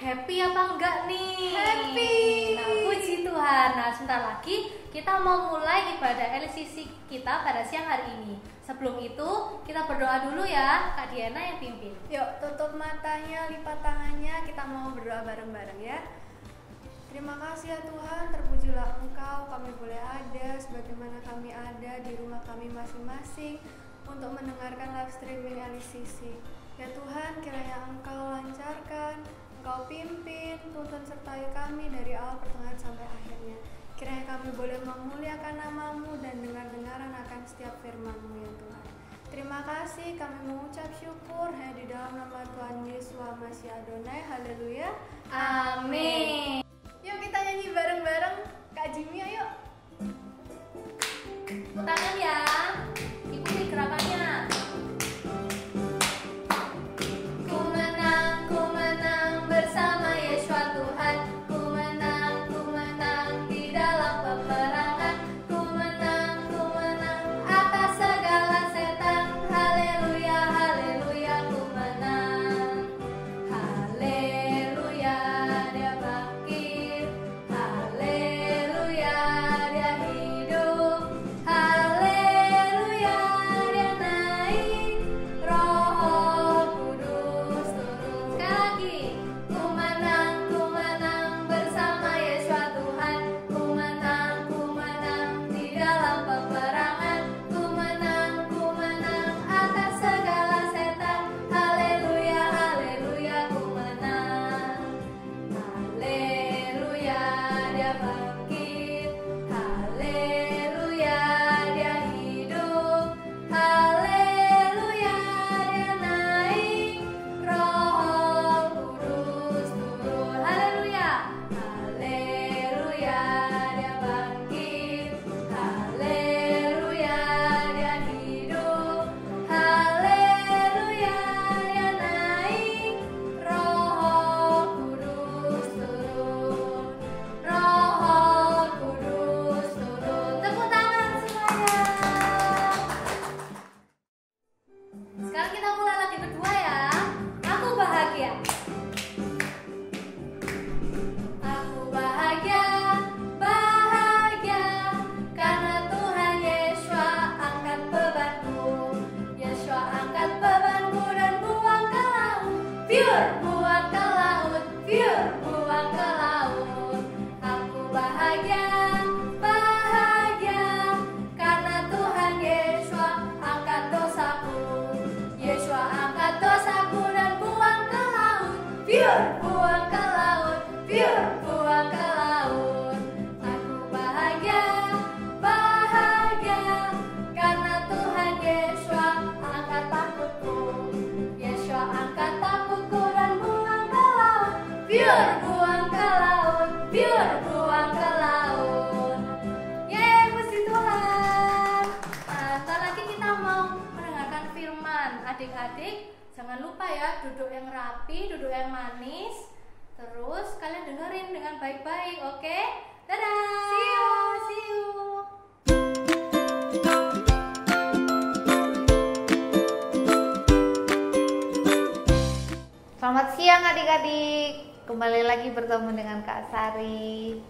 happy apa enggak nih? Happy. Nah, puji Tuhan. Nah, sebentar lagi kita mau mulai ibadah LCC kita pada siang hari ini. Sebelum itu, kita berdoa dulu ya, Kak Diana yang pimpin. Yuk, tutup matanya, lipat tangannya, kita mau berdoa bareng-bareng ya. Terima kasih ya Tuhan, terpujilah Engkau, kami boleh ada sebagaimana kami ada di rumah kami masing-masing untuk mendengarkan live streaming LCC. Ya Tuhan, kiranya Engkau lancarkan, Engkau pimpin, tuntun sertai kami dari awal pertengahan sampai akhirnya. Kiranya kami boleh memuliakan nama-Mu dan dengar-dengaran akan setiap firman-Mu ya Tuhan. Terima kasih, kami mengucap syukur hanya di dalam nama Tuhan Yesus Masih Adonai. Haleluya. Amin. Yuk kita nyanyi bareng-bareng. Kak Jimmy ayo. Tepuk tangan ya. Ikuti gerakannya. Ku menang bersama Yesus Tuhan. Ku menang di dalam peperangan. Ku menang atas segala setan. Haleluya, haleluya, ku menang. Haleluya, dia bangkit. Haleluya, dia hidup. Haleluya, dia naik. Roh Kudus turun. Sekali lagi. Ku menang bersama Yesus Tuhan. Ku menang di dalam peperangan. Ku menang atas segala setan. Haleluya, haleluya, ku menang. Haleluya, dia bangkit. Haleluya, dia hidup. Haleluya, dia naik. Roh Kudus turun. Haleluya. Haleluya, dia bangkit. Haleluya, dia hidup. Haleluya, dia naik. Roh Kudus turun. Roh Kudus turun. Tepuk tangan semuanya. Sekarang kita mulai lagi kedua ya. Aku bahagia. Aku bahagia, bahagia, karena Tuhan Yeshua angkat bebanku. Yeshua angkat bebanku dan buang ke laut. Pure, buang ke laut. Pure, buang ke laut. Aku bahagia, bahagia, karena Tuhan Yeshua angkat dosaku. Yeshua angkat dosaku dan buang ke laut. Pure, buang ke laut. Pure, buang ke laut. Aku bahagia, bahagia, karena Tuhan Yeshua angkat takutku. Yeshua angkat takutku dan buang ke laut. Pure, buang ke laut. Pure, buang ke laut. Yeay, puji Tuhan. Nah, ntar lagi kita mau mendengarkan firman. Adik-adik, jangan lupa ya, duduk yang rapi, duduk yang manis. Terus kalian dengerin dengan baik-baik, oke? Dadah. See you. See you. Selamat siang adik-adik. Kembali lagi bertemu dengan Kak Sari.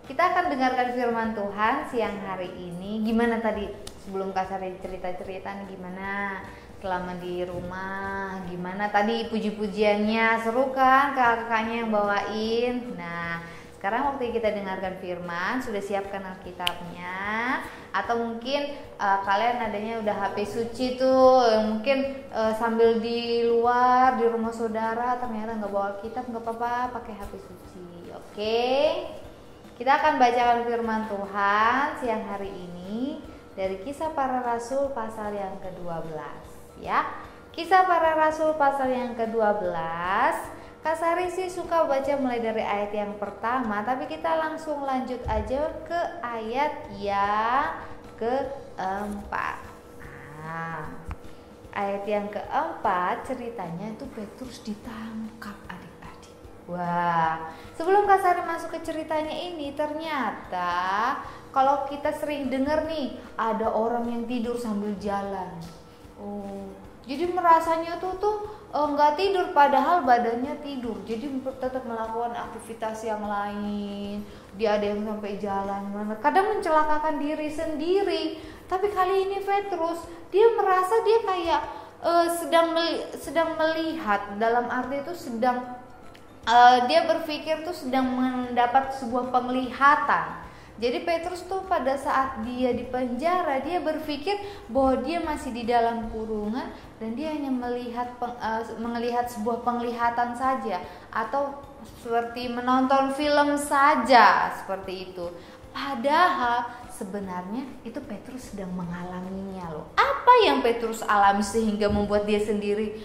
Kita akan dengarkan firman Tuhan siang hari ini. Gimana tadi sebelum Kak Sari cerita-cerita nih, gimana selama di rumah? Gimana tadi puji-pujiannya? Seru kan kakak-kakaknya yang bawain? Nah, sekarang waktu kita dengarkan firman, sudah siapkan Alkitabnya? Atau mungkin kalian adanya udah HP suci tuh, mungkin sambil di luar di rumah saudara ternyata nggak bawa Alkitab, nggak apa-apa, pakai HP suci. Oke, kita akan bacakan firman Tuhan siang hari ini dari Kisah Para Rasul pasal yang ke-12 ya. Kisah Para Rasul pasal yang ke-12. Kak Sari sih suka baca mulai dari ayat yang pertama, tapi kita langsung lanjut aja ke ayat yang keempat. Nah, ayat yang keempat ceritanya itu Petrus ditangkap adik-adik. Wah, sebelum Kak Sari masuk ke ceritanya ini, ternyata kalau kita sering dengar nih, ada orang yang tidur sambil jalan. Oh, jadi merasanya tuh nggak tidur padahal badannya tidur, jadi tetap melakukan aktivitas yang lain. Dia ada yang sampai jalan, kadang mencelakakan diri sendiri. Tapi kali ini Petrus dia merasa dia kayak sedang melihat, dalam arti itu dia berpikir tuh sedang mendapat sebuah penglihatan. Jadi Petrus tuh pada saat dia di penjara, dia berpikir bahwa dia masih di dalam kurungan dan dia hanya melihat sebuah penglihatan saja, atau seperti menonton film saja, seperti itu. Padahal sebenarnya itu Petrus sedang mengalaminya loh. Apa yang Petrus alami sehingga membuat dia sendiri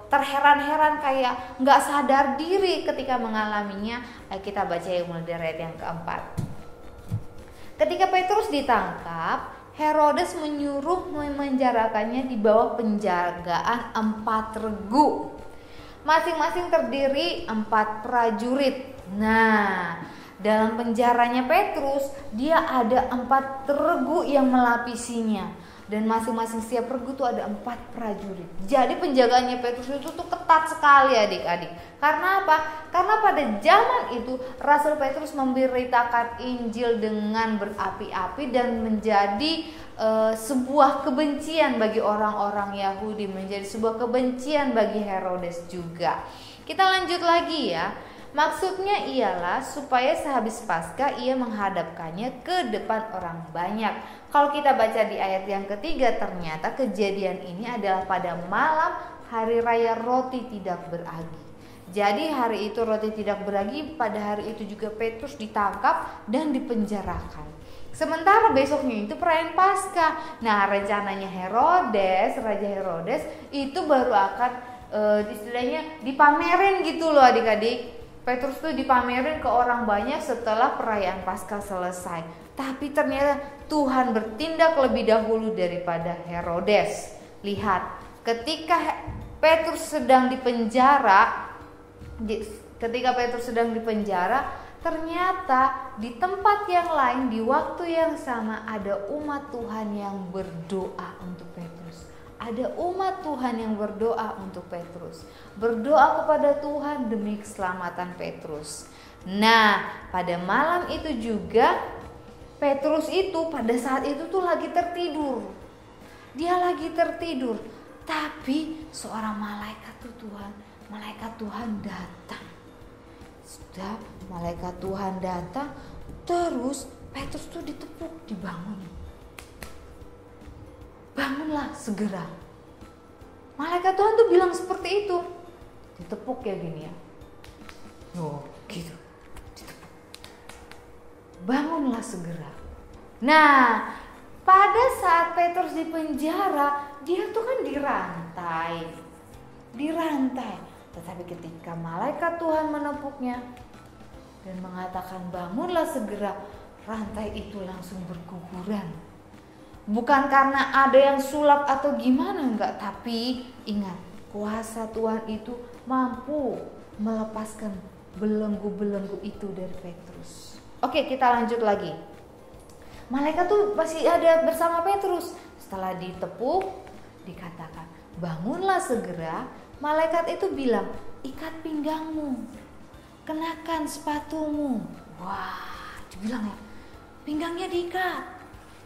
terheran-heran, kayak nggak sadar diri ketika mengalaminya? Kita baca yang mulai dari ayat yang keempat. Ketika Petrus ditangkap, Herodes menyuruh memenjarakannya di bawah penjagaan 4 regu. Masing-masing terdiri 4 prajurit. Nah, dalam penjaranya Petrus, dia ada 4 regu yang melapisinya. Dan masing-masing setiap regu itu ada 4 prajurit. Jadi penjagaannya Petrus itu tuh ketat sekali adik-adik. Karena apa? Karena pada zaman itu Rasul Petrus memberitakan Injil dengan berapi-api dan menjadi sebuah kebencian bagi orang-orang Yahudi, menjadi sebuah kebencian bagi Herodes juga. Kita lanjut lagi ya. Maksudnya ialah supaya sehabis Paskah ia menghadapkannya ke depan orang banyak. Kalau kita baca di ayat yang ketiga, ternyata kejadian ini adalah pada malam hari raya roti tidak beragi. Jadi hari itu roti tidak beragi, pada hari itu juga Petrus ditangkap dan dipenjarakan. Sementara besoknya itu perayaan Paskah. Nah, rencananya Raja Herodes itu baru akan istilahnya dipamerin gitu loh adik-adik. Petrus tuh dipamerin ke orang banyak setelah perayaan Paskah selesai. Tapi ternyata Tuhan bertindak lebih dahulu daripada Herodes. Lihat, ketika Petrus sedang dipenjara, ternyata di tempat yang lain di waktu yang sama ada umat Tuhan yang berdoa untuk Petrus. Ada umat Tuhan yang berdoa untuk Petrus, berdoa kepada Tuhan demi keselamatan Petrus. Nah, pada malam itu juga Petrus itu pada saat itu tuh lagi tertidur. Dia lagi tertidur, tapi seorang malaikat Tuhan datang. Sudah, malaikat Tuhan datang, terus Petrus tuh ditepuk, dibangun. Bangunlah segera. Malaikat Tuhan tuh bilang seperti itu. Ditepuk ya gini ya. Oh, gitu. Ditepuk. Bangunlah segera. Nah, pada saat Petrus di penjara, dia tuh kan dirantai. Tetapi ketika malaikat Tuhan menepuknya dan mengatakan bangunlah segera, rantai itu langsung berguguran. Bukan karena ada yang sulap atau gimana, enggak. Tapi ingat, kuasa Tuhan itu mampu melepaskan belenggu-belenggu itu dari Petrus. Oke, kita lanjut lagi. Malaikat tuh masih ada bersama Petrus. Setelah ditepuk, dikatakan, bangunlah segera. Malaikat itu bilang, ikat pinggangmu, kenakan sepatumu. Wah, dibilang ya, pinggangnya diikat,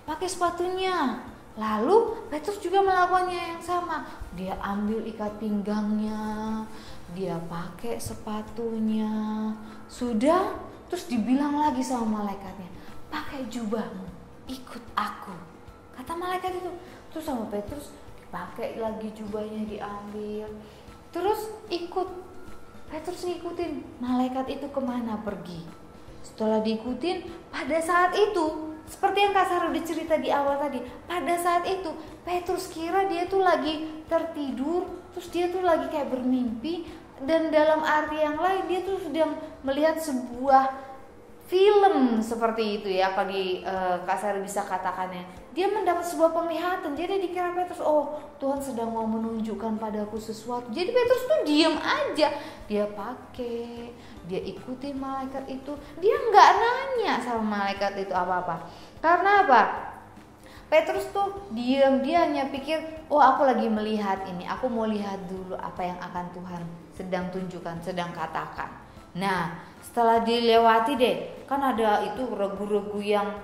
pakai sepatunya. Lalu Petrus juga melakukannya yang sama. Dia ambil ikat pinggangnya, dia pakai sepatunya. Sudah, terus dibilang lagi sama malaikatnya, pakai jubahmu, ikut aku. Kata malaikat itu. Terus sama Petrus dipakai lagi jubahnya, diambil. Terus ikut. Petrus ngikutin malaikat itu kemana pergi. Setelah diikutin, pada saat itu seperti yang Kak Sarah udah cerita di awal tadi, pada saat itu Petrus kira dia tuh lagi tertidur, terus dia tuh lagi kayak bermimpi, dan dalam arti yang lain dia tuh sedang melihat sebuah film seperti itu ya, kalau di Kak Sarah bisa katakannya. Dia mendapat sebuah penglihatan, jadi dikira Petrus, oh Tuhan sedang mau menunjukkan padaku sesuatu. Jadi Petrus tuh diam aja, dia pakai, dia ikuti malaikat itu, dia nggak nanya sama malaikat itu apa-apa. Karena apa? Petrus tuh diam, dia hanya pikir, oh aku lagi melihat ini, aku mau lihat dulu apa yang akan Tuhan sedang tunjukkan, sedang katakan. Nah, setelah dilewati deh, kan ada itu regu-regu yang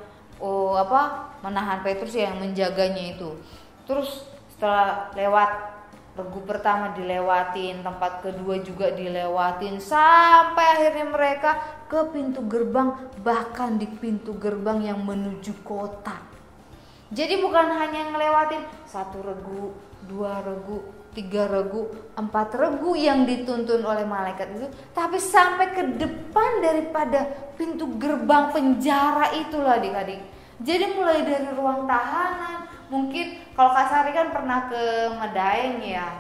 menahan Petrus, yang menjaganya itu. Terus setelah lewat regu pertama dilewatin, tempat kedua juga dilewatin, sampai akhirnya mereka ke pintu gerbang, bahkan di pintu gerbang yang menuju kota. Jadi bukan hanya ngelewatin 1 regu, 2 regu, 3 regu, 4 regu yang dituntun oleh malaikat itu, tapi sampai ke depan daripada pintu gerbang penjara itulah adik-adik. Jadi mulai dari ruang tahanan, mungkin kalau Kak Sari kan pernah ke Medaeng ya,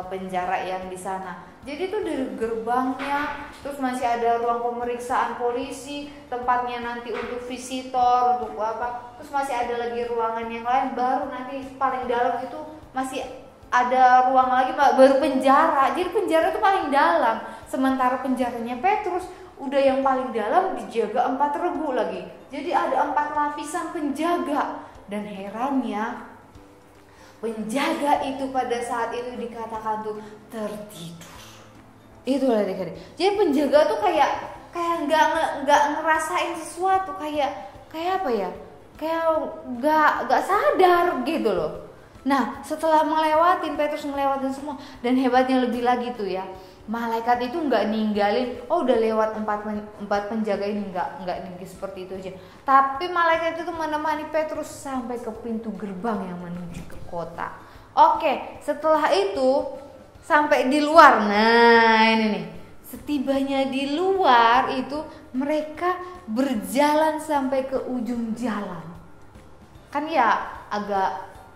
penjara yang di sana. Jadi itu dari gerbangnya, terus masih ada ruang pemeriksaan polisi, tempatnya nanti untuk visitor, untuk apa. Terus masih ada lagi ruangan yang lain, baru nanti paling dalam itu masih ada ruang lagi, baru penjara. Jadi penjara itu paling dalam. Sementara penjaranya Petrus udah yang paling dalam, dijaga 4 regu lagi. Jadi ada 4 lapisan penjaga. Dan herannya, penjaga itu pada saat itu dikatakan tuh tertidur. Itulah adik-adik. Jadi penjaga tuh kayak nggak ngerasain sesuatu, kayak apa ya? Kayak nggak sadar gitu loh. Nah, setelah Petrus ngelewatin semua, dan hebatnya lebih lagi tuh ya, malaikat itu nggak ninggalin, oh udah lewat 4 penjaga ini, nggak ninggalin seperti itu aja. Tapi malaikat itu menemani Petrus sampai ke pintu gerbang yang menuju ke kota. Oke, setelah itu sampai di luar. Nah, ini nih. Setibanya di luar itu mereka berjalan sampai ke ujung jalan. Kan ya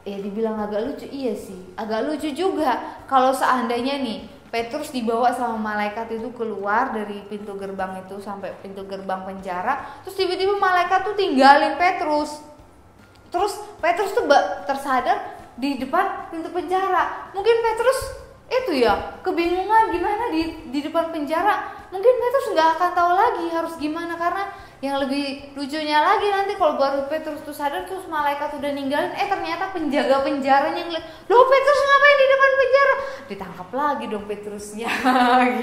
dibilang agak lucu, iya sih. Agak lucu juga kalau seandainya nih Petrus dibawa sama malaikat itu keluar dari pintu gerbang itu sampai pintu gerbang penjara, terus tiba-tiba malaikat tuh tinggalin Petrus. Terus Petrus tuh tersadar di depan pintu penjara. Mungkin Petrus itu ya kebingungan gimana di depan penjara. Mungkin Petrus nggak akan tahu lagi harus gimana, karena yang lebih lucunya lagi nanti kalau baru Petrus tuh sadar, terus malaikat udah ninggalin, ternyata penjaga penjaranya ngeliat, loh Petrus ngapain di depan penjara? Ditangkap lagi dong Petrusnya.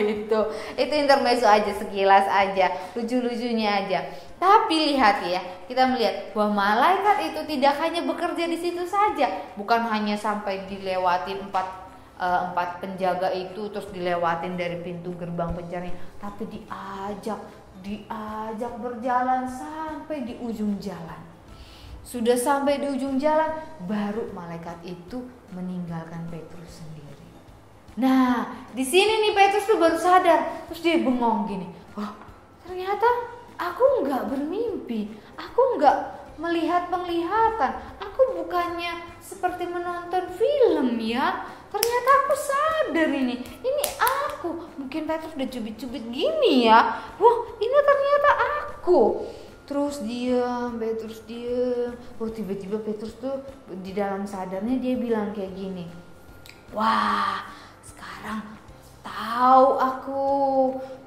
Gitu. Itu intermezzo aja, sekilas aja, lucu-lucunya aja. Tapi lihat ya, kita melihat bahwa malaikat itu tidak hanya bekerja di situ saja, bukan hanya sampai dilewatin 4 penjaga itu terus dilewatin dari pintu gerbang penjaranya, tapi diajak berjalan sampai di ujung jalan. Sudah sampai di ujung jalan, baru malaikat itu meninggalkan Petrus sendiri. Nah, di sini nih Petrus tuh baru sadar, terus dia bengong gini, wah ternyata aku nggak bermimpi, aku nggak melihat penglihatan, aku bukannya seperti menonton film ya. Ternyata aku sadar ini aku. Mungkin Petrus udah cubit-cubit gini ya. Wah, ini ternyata aku. Terus Petrus diam. Oh, tiba-tiba Petrus tuh di dalam sadarnya dia bilang kayak gini. Wah, sekarang tahu aku.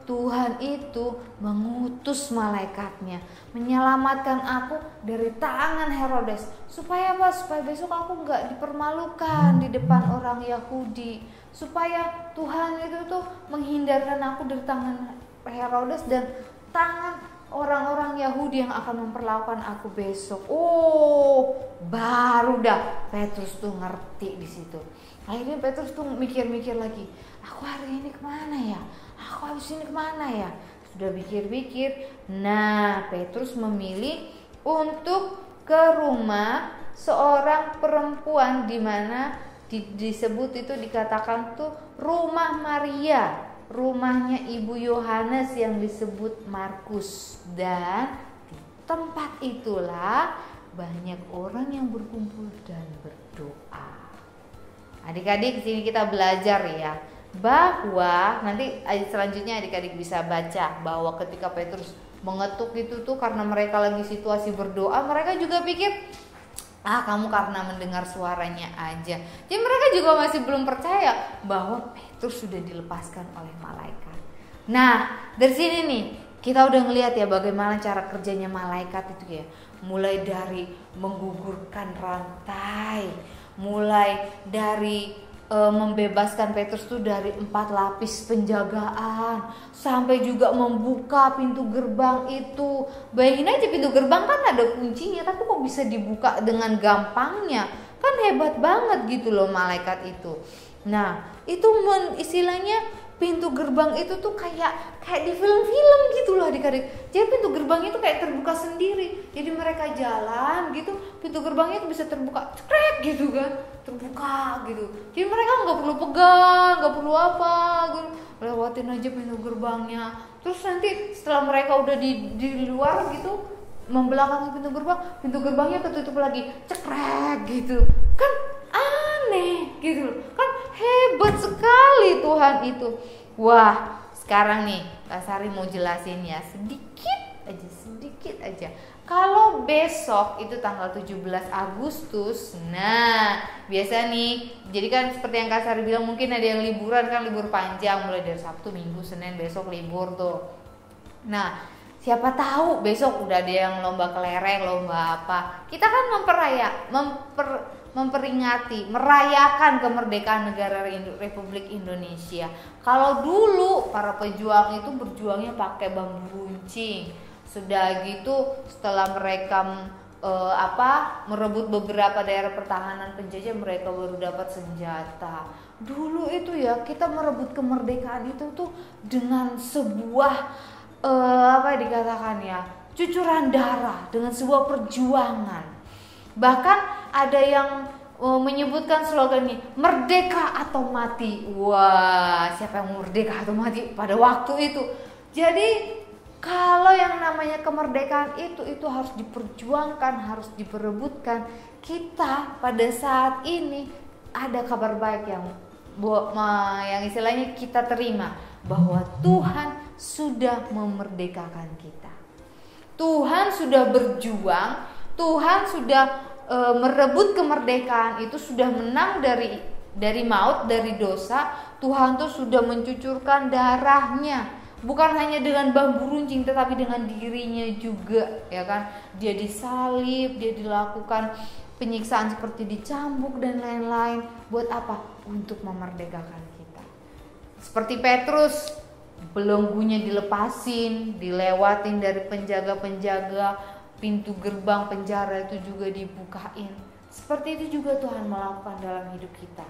Tuhan itu mengutus malaikatnya menyelamatkan aku dari tangan Herodes. Supaya apa? Supaya besok aku gak dipermalukan di depan orang Yahudi. Supaya Tuhan itu tuh menghindarkan aku dari tangan Herodes dan tangan orang-orang Yahudi yang akan memperlakukan aku besok. Oh, baru dah Petrus tuh ngerti di situ. Akhirnya Petrus tuh mikir-mikir lagi. Aku hari ini kemana ya? Aku habis ini kemana ya? Sudah pikir-pikir. Nah, Petrus memilih untuk ke rumah seorang perempuan, di mana disebut itu, dikatakan tuh rumah Maria, rumahnya ibu Yohanes yang disebut Markus. Dan di tempat itulah banyak orang yang berkumpul dan berdoa. Adik-adik, di sini kita belajar ya, bahwa nanti selanjutnya adik-adik bisa baca bahwa ketika Petrus mengetuk itu tuh karena mereka lagi situasi berdoa, mereka juga pikir kamu karena mendengar suaranya aja. Jadi mereka juga masih belum percaya bahwa Petrus sudah dilepaskan oleh malaikat. Nah, dari sini nih Kita udah ngelihat ya bagaimana cara kerjanya malaikat itu ya. Mulai dari menggugurkan rantai, mulai dari membebaskan Petrus tuh dari 4 lapis penjagaan, sampai juga membuka pintu gerbang itu. Bayangin aja, pintu gerbang kan ada kuncinya, tapi kok bisa dibuka dengan gampangnya? Kan hebat banget gitu loh malaikat itu. Nah, itu istilahnya pintu gerbang itu tuh kayak di film-film gitu loh adik-adik. Jadi pintu gerbangnya tuh kayak terbuka sendiri. Jadi mereka jalan gitu, pintu gerbangnya tuh bisa terbuka, cekrek gitu kan, terbuka gitu. Jadi mereka nggak perlu pegang, nggak perlu apa, gitu. Lewatin aja pintu gerbangnya. Terus nanti setelah mereka udah di luar gitu, membelakangi pintu gerbangnya ketutup lagi, cekrek gitu. Kan aneh gitu loh. Kan hebat sekali Tuhan itu. Wah, sekarang nih Kak Sari mau jelasin ya sedikit aja. Kalau besok itu tanggal 17 Agustus, nah biasa nih, jadi kan seperti yang Kak Sari bilang, mungkin ada yang liburan kan, libur panjang mulai dari Sabtu, Minggu, Senin, besok libur tuh. Nah, siapa tahu besok udah ada yang lomba kelereng, lomba apa. Kita kan memperingati, merayakan kemerdekaan negara Republik Indonesia. Kalau dulu para pejuang itu berjuangnya pakai bambu runcing. Sudah gitu setelah mereka merebut beberapa daerah pertahanan penjajah, mereka baru dapat senjata. Dulu itu ya kita merebut kemerdekaan itu tuh dengan sebuah dikatakan ya, cucuran darah, dengan sebuah perjuangan. Bahkan ada yang menyebutkan slogan ini, merdeka atau mati. Wah, siapa yang merdeka atau mati pada waktu itu? Jadi kalau yang namanya kemerdekaan itu harus diperjuangkan, harus diperebutkan. Kita pada saat ini ada kabar baik yang istilahnya kita terima, bahwa Tuhan sudah memerdekakan kita. Tuhan sudah berjuang, Tuhan sudah merebut kemerdekaan itu, sudah menang dari maut, dari dosa. Tuhan tuh sudah mencucurkan darahnya, bukan hanya dengan bambu runcing tetapi dengan dirinya juga, ya kan? Dia disalib, dia dilakukan penyiksaan seperti dicambuk dan lain-lain. Buat apa? Untuk memerdekakan kita. Seperti Petrus, belenggunya dilepasin, dilewatin dari penjaga-penjaga, pintu gerbang penjara itu juga dibukain. Seperti itu juga Tuhan melakukan dalam hidup kita.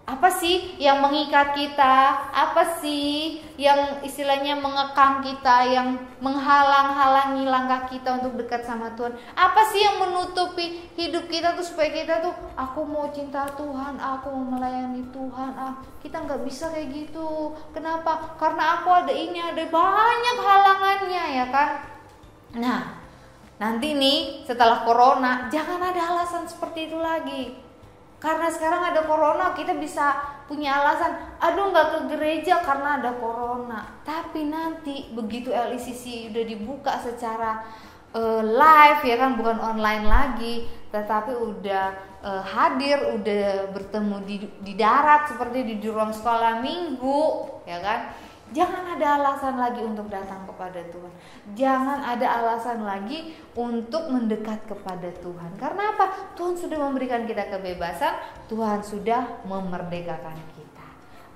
Apa sih yang mengikat kita? Apa sih yang istilahnya mengekang kita, yang menghalang-halangi langkah kita untuk dekat sama Tuhan? Apa sih yang menutupi hidup kita tuh supaya kita tuh, aku mau cinta Tuhan, aku mau melayani Tuhan. Kita nggak bisa kayak gitu. Kenapa? Karena aku ada ini, ada banyak halangannya, ya kan? Nah, nanti nih setelah corona jangan ada alasan seperti itu lagi. Karena sekarang ada corona, kita bisa punya alasan, aduh nggak ke gereja karena ada corona. Tapi nanti begitu LICC udah dibuka secara live, ya kan, bukan online lagi, tetapi udah hadir, udah bertemu di darat seperti di ruang sekolah minggu, ya kan. Jangan ada alasan lagi untuk datang kepada Tuhan. Jangan ada alasan lagi untuk mendekat kepada Tuhan. Karena apa? Tuhan sudah memberikan kita kebebasan. Tuhan sudah memerdekakan kita.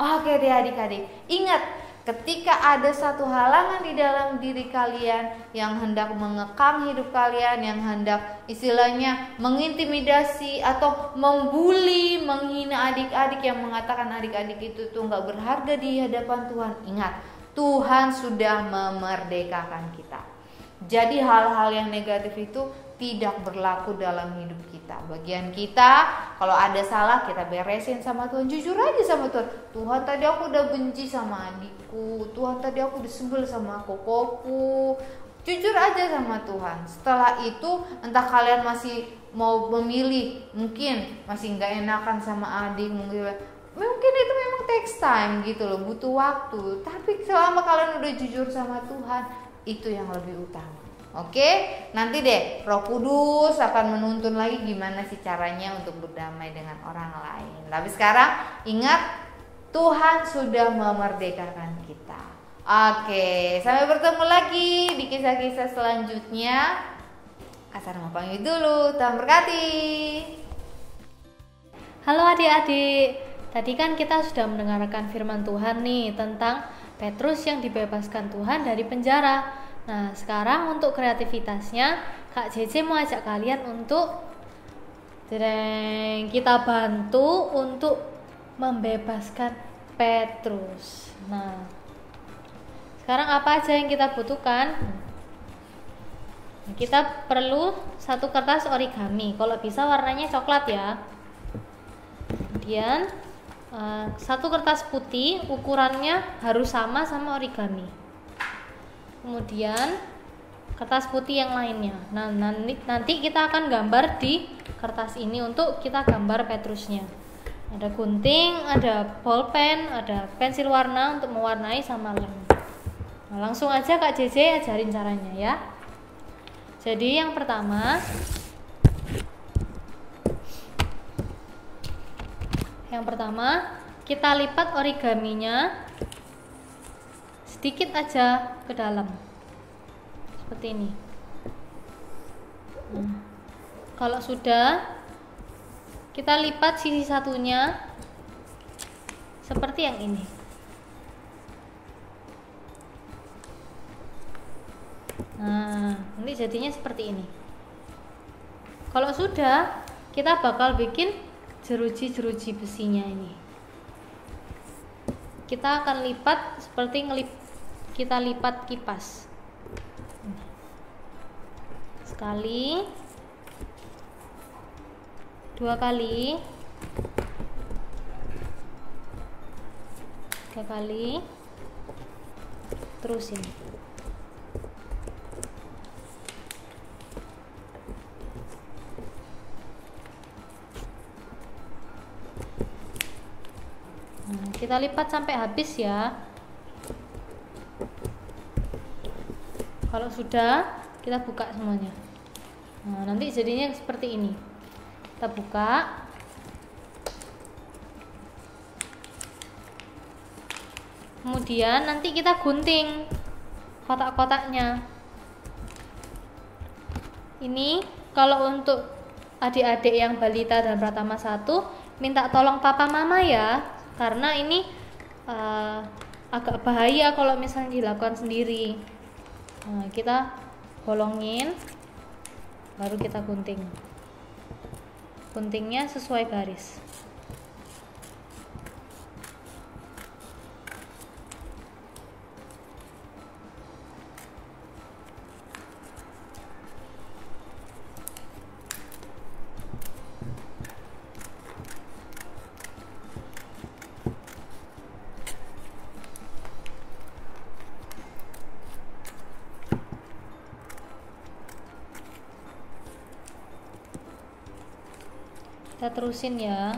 Oke deh adik-adik, ingat, ketika ada satu halangan di dalam diri kalian yang hendak mengekang hidup kalian, yang hendak istilahnya mengintimidasi atau membuli, menghina adik-adik, yang mengatakan adik-adik itu tuh gak berharga di hadapan Tuhan, ingat, Tuhan sudah memerdekakan kita. Jadi hal-hal yang negatif itu tidak berlaku dalam hidup kita. Bagian kita, kalau ada salah kita beresin sama Tuhan, jujur aja sama Tuhan. Tuhan, tadi aku udah benci sama adikku. Tuhan, tadi aku disebel sama kokoku. Jujur aja sama Tuhan. Setelah itu, entah kalian masih mau memilih, mungkin masih nggak enakan sama adik, mungkin itu memang takes time gitu loh, butuh waktu. Tapi selama kalian udah jujur sama Tuhan, itu yang lebih utama. Oke, nanti deh Roh Kudus akan menuntun lagi gimana sih caranya untuk berdamai dengan orang lain. Tapi sekarang ingat, Tuhan sudah memerdekakan kita. Oke, sampai bertemu lagi di kisah-kisah selanjutnya. Kak Sari mau pamit dulu, Tuhan berkati. Halo adik-adik, tadi kan kita sudah mendengarkan firman Tuhan nih tentang Petrus yang dibebaskan Tuhan dari penjara. Nah, sekarang untuk kreativitasnya, Kak Cece mau ajak kalian untuk kita bantu untuk membebaskan Petrus. Nah, sekarang apa aja yang kita butuhkan? Kita perlu satu kertas origami, kalau bisa warnanya coklat ya. Kemudian satu kertas putih, ukurannya harus sama origami. Kemudian kertas putih yang lainnya. Nah, nanti kita akan gambar di kertas ini untuk kita gambar Petrusnya. Ada gunting, ada bolpen, ada pensil warna untuk mewarnai sama lem. Nah, langsung aja Kak JJ ajarin caranya ya. Jadi yang pertama, kita lipat origaminya sedikit aja ke dalam, seperti ini. Kalau sudah, kita lipat sisi satunya seperti yang ini. Nah, nanti jadinya seperti ini. Kalau sudah, kita bakal bikin jeruji-jeruji besinya ini. Kita akan lipat seperti kita lipat kipas. Sekali, dua kali, tiga kali, terusin. Kita lipat sampai habis ya. Kalau sudah, kita buka semuanya. Nah, nanti jadinya seperti ini. Kita buka. Kemudian nanti kita gunting kotak-kotaknya. Ini kalau untuk adik-adik yang balita dan pratama 1, minta tolong papa mama ya. Karena ini agak bahaya kalau misalnya dilakukan sendiri. Nah, kita bolongin, baru kita gunting. Guntingnya sesuai garis. Kita terusin ya.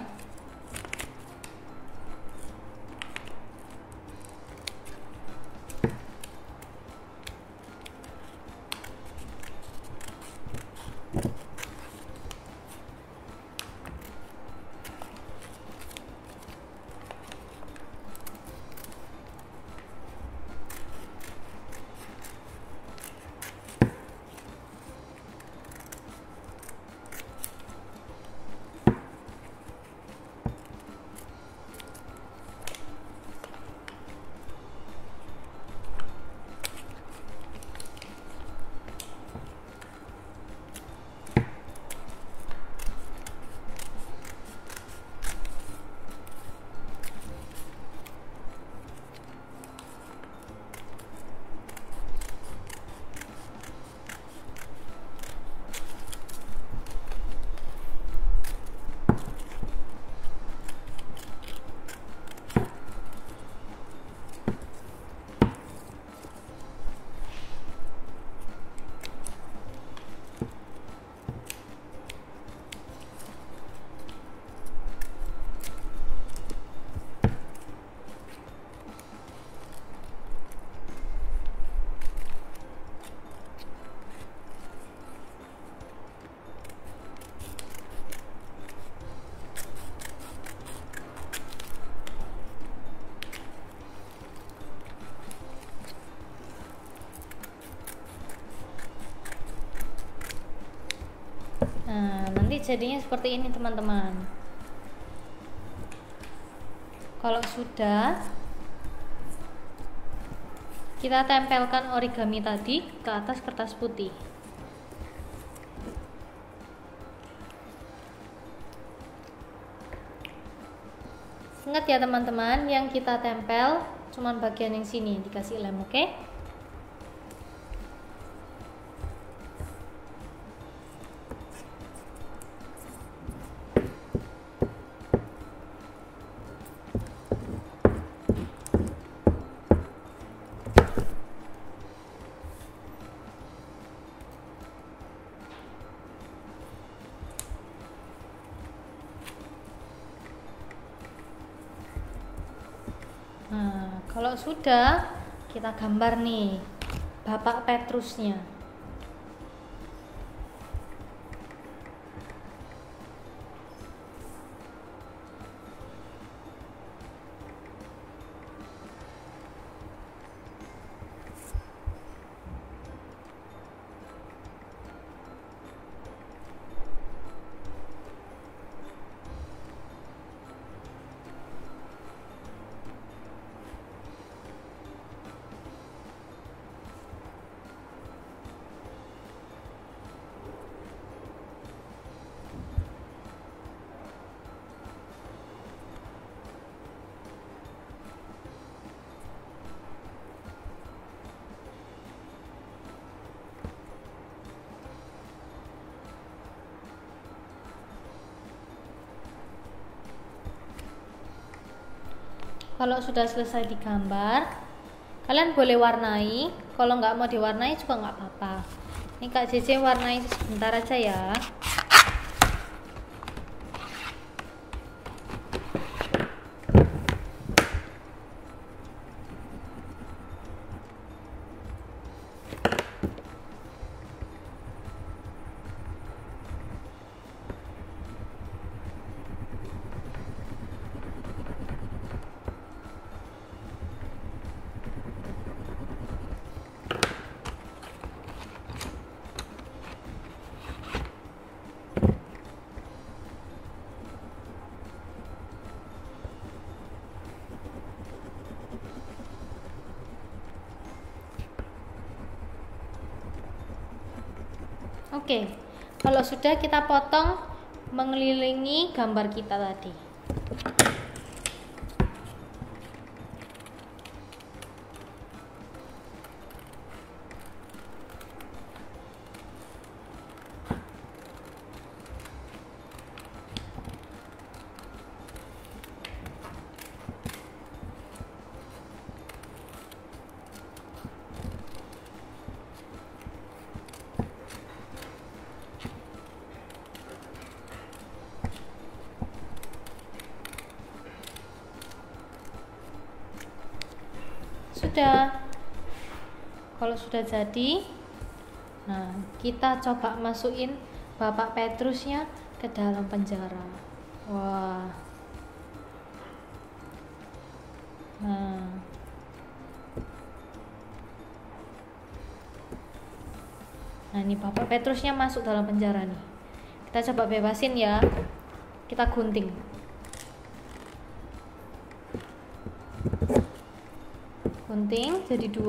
Nanti jadinya seperti ini teman-teman. Kalau sudah, kita tempelkan origami tadi ke atas kertas putih. Ingat ya teman-teman, yang kita tempel cuman bagian yang sini, dikasih lem, oke? Nah, kalau sudah, kita gambar nih Bapak Petrusnya. Kalau sudah selesai digambar, kalian boleh warnai. Kalau nggak mau diwarnai juga nggak apa-apa. Ini Kak Cece warnai sebentar aja ya. Oke, kalau sudah kita potong mengelilingi gambar kita tadi. Sudah. Kalau sudah jadi, nah kita coba masukin Bapak Petrusnya ke dalam penjara. Wah. Nah. Nah, ini Bapak Petrusnya masuk dalam penjara nih. Kita coba bebasin ya. Kita gunting. Gunting jadi 2.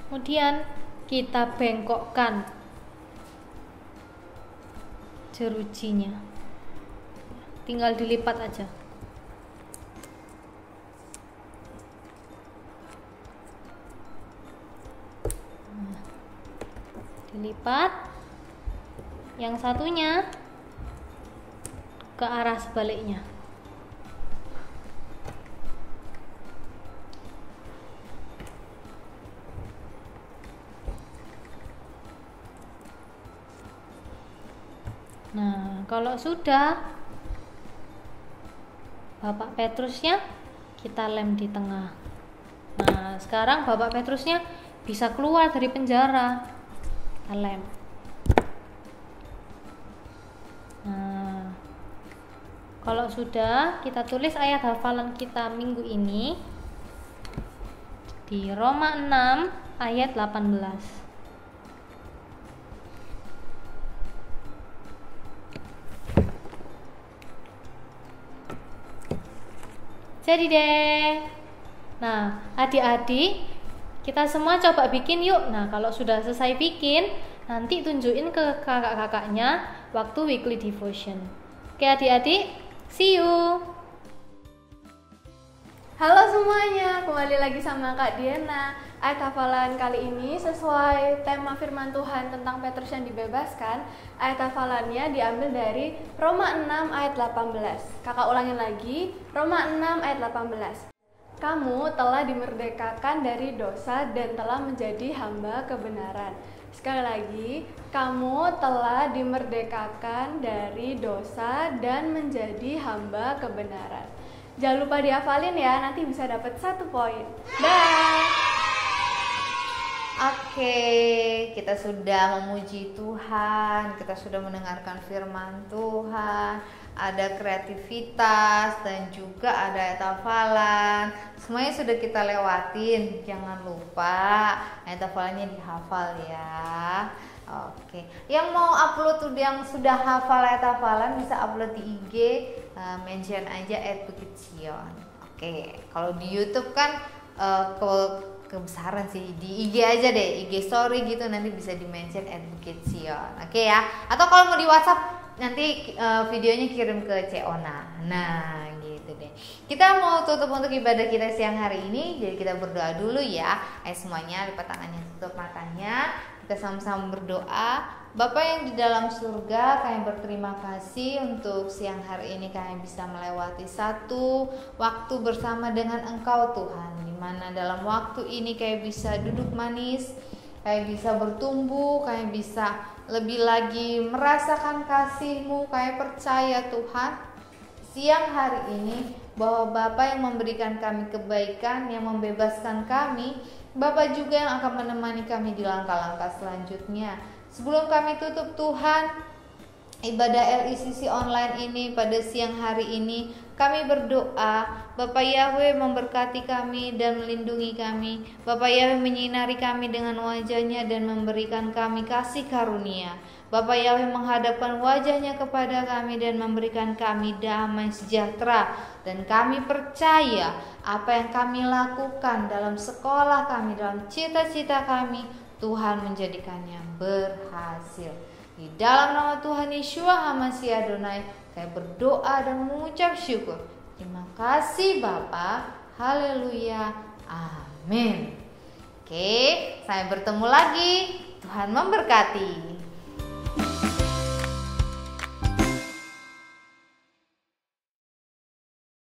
Kemudian kita bengkokkan jerujinya. Tinggal dilipat aja. Dilipat. Yang satunya ke arah sebaliknya. Nah, kalau sudah, Bapak Petrusnya kita lem di tengah. Nah, sekarang Bapak Petrusnya bisa keluar dari penjara. Kita lem. Nah, kalau sudah, kita tulis ayat hafalan kita minggu ini di Roma 6 ayat 18. Jadi deh. Nah, adik-adik, kita semua coba bikin yuk. Nah, kalau sudah selesai bikin, nanti tunjukin ke kakak-kakaknya waktu weekly devotion. Oke adik-adik, see you. Halo semuanya, kembali lagi sama Kak Diana. Ayat hafalan kali ini sesuai tema firman Tuhan tentang Petrus yang dibebaskan. Ayat hafalannya diambil dari Roma 6 ayat 18. Kakak ulangin lagi, Roma 6 ayat 18. Kamu telah dimerdekakan dari dosa dan telah menjadi hamba kebenaran. Sekali lagi, kamu telah dimerdekakan dari dosa dan menjadi hamba kebenaran. Jangan lupa dihafalin ya, nanti bisa dapat 1 poin. Dah. Oke, kita sudah memuji Tuhan, kita sudah mendengarkan firman Tuhan, ada kreativitas dan juga ada ayat hafalan. Semuanya sudah kita lewatin. Jangan lupa ayat hafalannya dihafal ya. Oke, yang mau upload yang sudah hafal ayat hafalan bisa upload di IG, mention aja @Bukitsion. Oke, kalau di YouTube kan kebesaran sih, di IG aja deh, IG story gitu, nanti bisa di mention @Bukitsion. Oke ya, atau kalau mau di WhatsApp nanti videonya kirim ke Ceona. Nah gitu deh. Kita mau tutup untuk ibadah kita siang hari ini, jadi kita berdoa dulu ya. Ayo semuanya lipat tangannya, tutup matanya, kita sama-sama berdoa. Bapa yang di dalam surga, kami berterima kasih untuk siang hari ini kami bisa melewati satu waktu bersama dengan Engkau Tuhan, di mana dalam waktu ini kami bisa duduk manis, kami bisa bertumbuh, kami bisa lebih lagi merasakan kasih-Mu. Kami percaya Tuhan, siang hari ini bahwa Bapa yang memberikan kami kebaikan, yang membebaskan kami, Bapa juga yang akan menemani kami di langkah-langkah selanjutnya. Sebelum kami tutup Tuhan, ibadah LICC online ini pada siang hari ini, kami berdoa, Bapak Yahweh memberkati kami dan melindungi kami. Bapak Yahweh menyinari kami dengan wajahnya dan memberikan kami kasih karunia. Bapak Yahweh menghadapkan wajahnya kepada kami dan memberikan kami damai sejahtera. Dan kami percaya apa yang kami lakukan dalam sekolah kami, dalam cita-cita kami, Tuhan menjadikannya berhasil. Di dalam nama Tuhan Yeshua HaMashiach Adonai, kami berdoa dan mengucap syukur. Terima kasih Bapa. Haleluya. Amin. Oke, saya bertemu lagi. Tuhan memberkati.